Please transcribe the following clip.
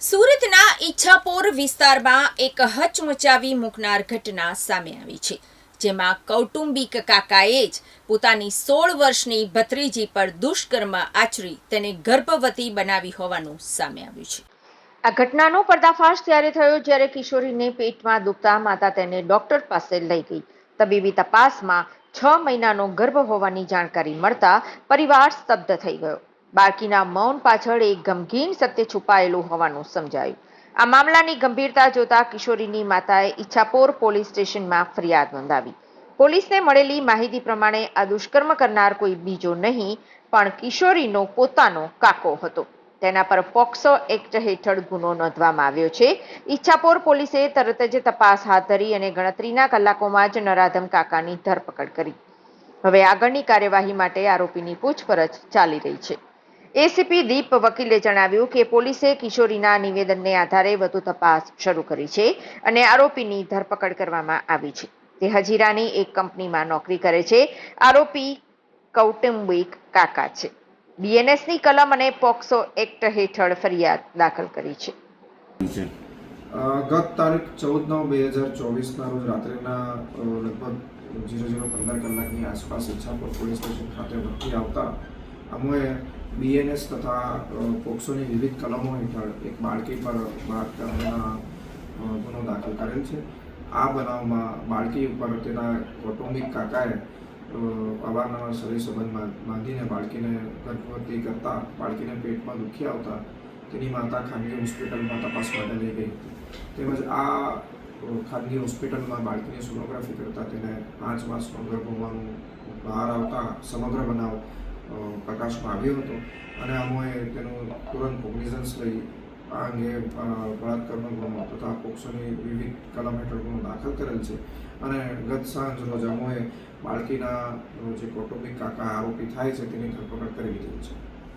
સુરતના ઈચ્છાપોર વિસ્તારમાં એક હચમચાવી મૂકનાર ઘટના સામે આવી છે, જેમાં કૌટુંબિક કાકાએ જ પોતાની 16 વર્ષની ભત્રીજી પર દુષ્કર્મ આચરી તેને ગર્ભવતી બનાવી હોવાનું સામે આવ્યું છે। આ ઘટનાનો પર્દાફાશ ત્યારે થયો જ્યારે કિશોરીને પેટમાં દુખતા માતા તેને ડોક્ટર પાસે લઈ ગઈ। તબીબી તપાસમાં 6 મહિનાનો ગર્ભ હોવાની જાણકારી મળતા પરિવાર સ્તબ્ધ થઈ ગયો। બાળકીના મૌન પાછળ એક ગમગીન સત્ય છુપાયેલું હોવાનું સમજાયું। આ મામલાની ગંભીરતા જોતા કિશોરીની માતાએ ઈચ્છાપોર પોલીસ સ્ટેશનમાં ફરિયાદ નોંધાવી। પોલીસને મળેલી માહિતી પ્રમાણે આ દુષ્કર્મ કરનાર કોઈ બીજો નહીં પણ કિશોરીનો પોતાનો કાકો હતો। તેના પર પોક્સો એક્ટ હેઠળ ગુનો નોંધવામાં આવ્યો છે। ઈચ્છાપોર પોલીસે તરત જ તપાસ હાથ ધરી અને ગણતરીના કલાકોમાં જ નરાધમ કાકાની ધરપકડ કરી। હવે આગળની કાર્યવાહી માટે આરોપીની પૂછપરછ ચાલી રહી છે। એસીપી દીપ વકીલે જણાવ્યું કે પોલીસે કિશોરીના નિવેદનને આધારે વધુ તપાસ શરૂ કરી છે અને આરોપીની ધરપકડ કરવામાં આવી છે। તે હજીરાની એક કંપનીમાં નોકરી કરે છે। આરોપી કૌટુંબિક કાકા છે। બીએનએસની કલમ અને પોક્સો એક્ટ હેઠળ ફરિયાદ દાખલ કરી છે। ગત તારીખ 14/9/2024ના રોજ રાત્રિના લગભગ 00:15 કલાકની આસપાસ ઈચ્છાપુર પોલીસ સ્ટેશન ખાતે ભરતી આવતા અમોએ બીએનએસ તથા પોક્સોની વિવિધ કલમો હેઠળ એક બાળકી પર બળાત્કારના ગુનો દાખલ કરેલ છે। આ બનાવમાં બાળકી ઉપર તેના કૌટુંબિક કાકાએ અવારનવાર શરીર સંબંધ બાંધીને બાળકીને ગર્ભવતી કરતા બાળકીને પેટમાં દુખી આવતા તેની માતા ખાનગી હોસ્પિટલમાં તપાસ માટે લઈ ગઈ હતી। તેમજ આ ખાનગી હોસ્પિટલમાં બાળકીની સોનોગ્રાફી કરતાં તેને 5 માસનો ગર્ભ હોવાનું બહાર આવતા સમગ્ર બનાવ પ્રકાશમાં આવ્યો હતો અને અમોએ તેનું તુરંત કોગ્નિઝન્સ લઈ આ અંગે બળાત્કારનો ગુનો તથા પોક્સોની વિવિધ કલમ હેઠળ ગુનો દાખલ કરેલ છે અને ગત સાંજ રોજ અમોએ બાળકીના જે કૌટુંબિક કાકા આરોપી થાય છે તેની ધરપકડ કરી લીધી છે।